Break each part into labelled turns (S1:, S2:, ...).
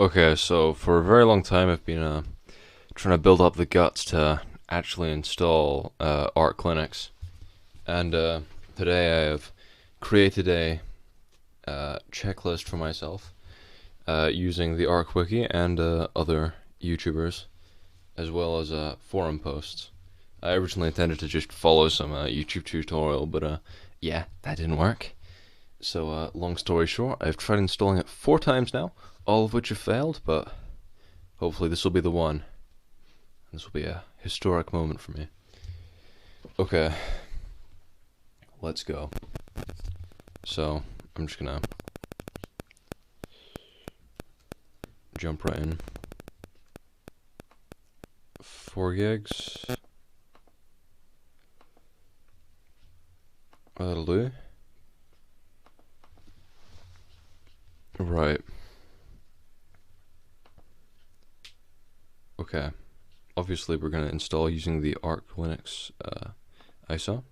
S1: Okay, so for a very long time I've been trying to build up the guts to actually install Arc Linux, and today I have created a checklist for myself using the Arc Wiki and other YouTubers, as well as forum posts. I originally intended to just follow some YouTube tutorial, but yeah, that didn't work. So long story short, I've tried installing it 4 times now, all of which have failed, but hopefully this will be the one. This will be a historic moment for me. Okay, let's go. So, I'm just gonna jump right in. 4 gigs. That'll do. Right. Okay. Obviously, we're gonna install using the Arc Linux ISO.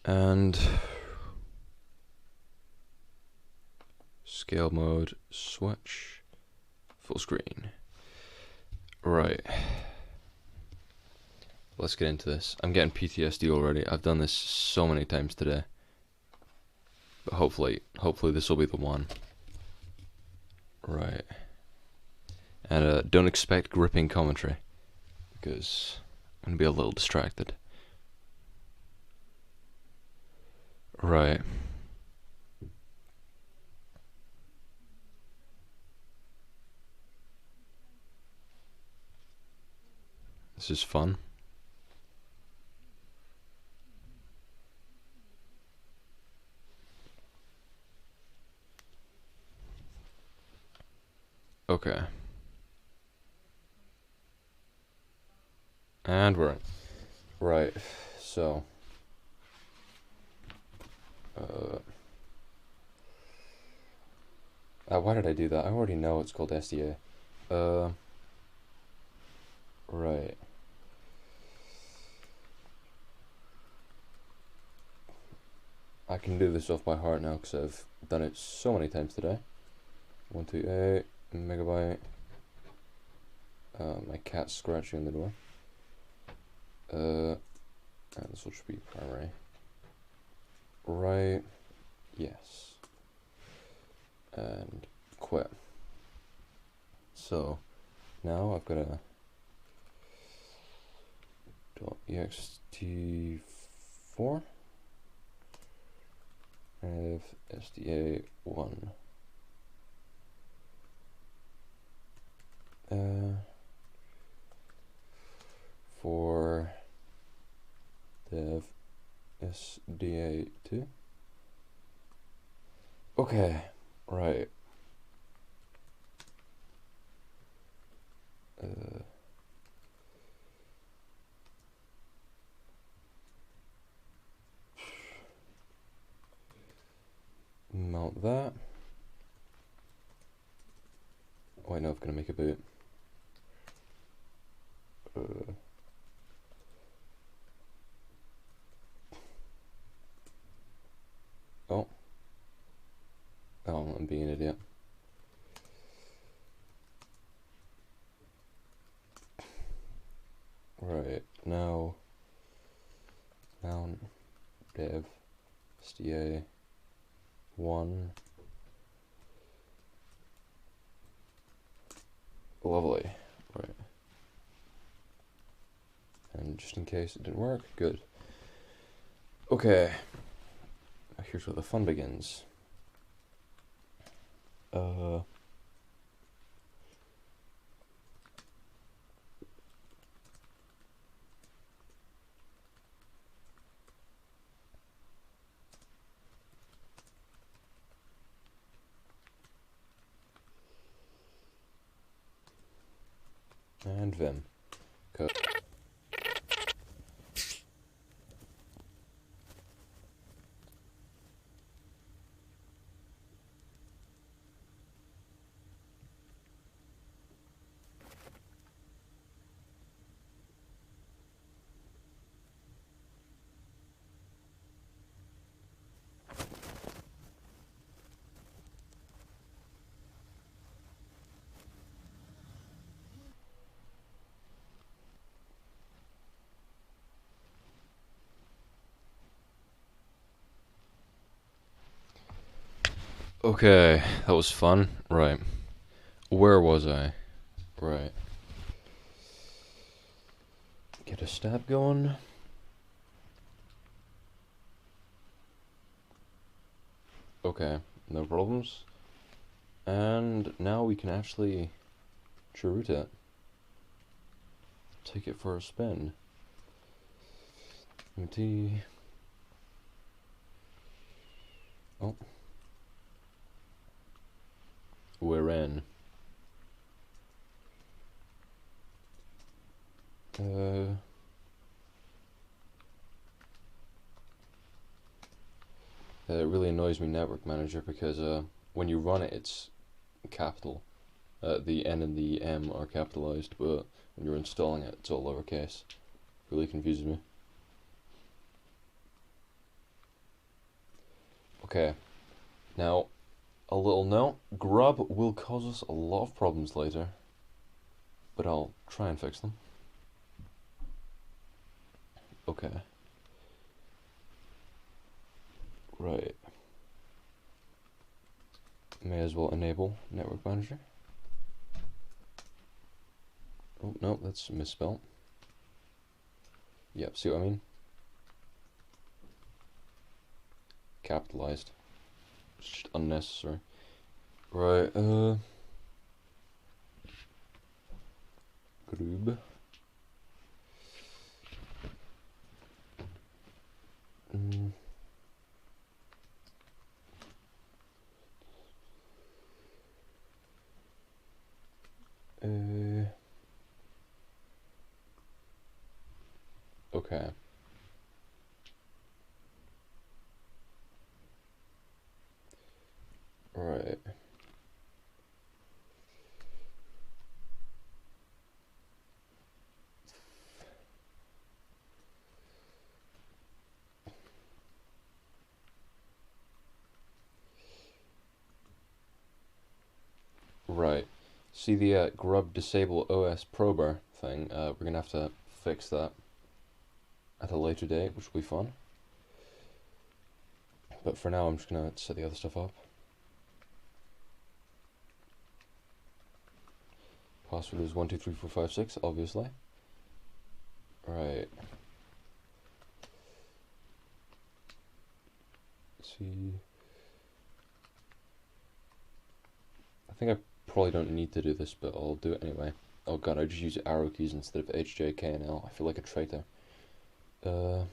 S1: And scale mode, switch, full screen. Right. Let's get into this. I'm getting PTSD already. I've done this so many times today. But hopefully this will be the one. Right. And don't expect gripping commentary, because I'm going to be a little distracted. Right. This is fun. Okay. And we're in. Right. So. Why did I do that? I already know it's called SDA. Right. I can do this off by heart now because I've done it so many times today. 128 megabyte. My cat's scratching in the door. And this will should be primary. Right. Yes. And quit. So now I've got a .ext4 and SDA1. For dev SDA2. Okay, right. Mount that. Oh, I know I'm gonna make a boot. Oh. Oh, I'm being an idiot. Right, now dev SDA 1. Lovely. Right. And just in case it didn't work, good. Okay. Now here's where the fun begins. And Vim. Code. Okay, that was fun. Right. Where was I? Right. Get a stab going. Okay, no problems. And now we can actually cheroot it. Take it for a spin. MT. Oh. We're in. It really annoys me, Network Manager, because when you run it, it's capital. The N and the M are capitalized, but when you're installing it, it's all lowercase. Really confuses me. Okay, now, a little note. Grub will cause us a lot of problems later, but I'll try and fix them. Okay. Right. May as well enable Network Manager. Oh, no, that's misspelled. Yep, see what I mean? Capitalized. It's just unnecessary. Right, Grub. Okay. Right. Right. See the grub disable OS prober thing? We're gonna have to fix that at a later date, which will be fun. But for now, I'm just gonna set the other stuff up. Password is 123456, obviously. Right. Let's see. I think I probably don't need to do this, but I'll do it anyway. Oh god, I just use arrow keys instead of H, J, K, and L. I feel like a traitor. Up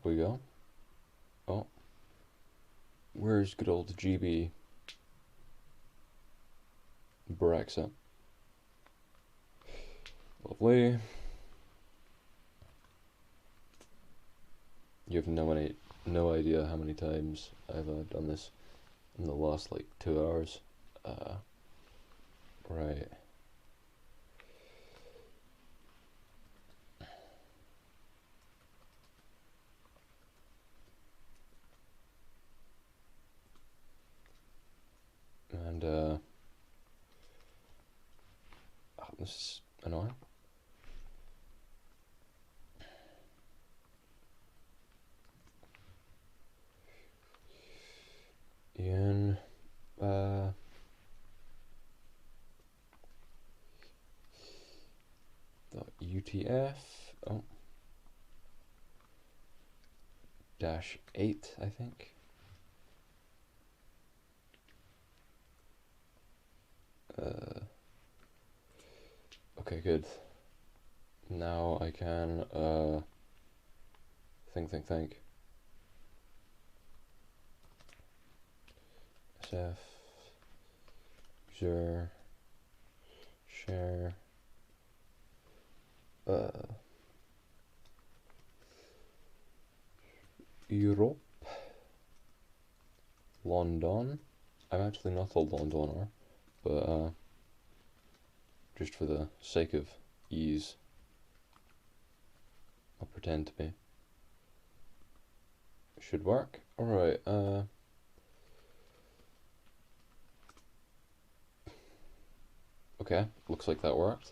S1: we go. Oh. Where's good old GB? Brexit. Lovely. You have no idea how many times I've done this in the last like 2 hours. Right. And this is annoying. Ian, UTF, oh, -8, I think. Okay, good. Now I can, think. SF, user, share, Europe, London. I'm actually not a Londoner, but just for the sake of ease, I'll pretend to be. Should work. Alright, okay, looks like that worked.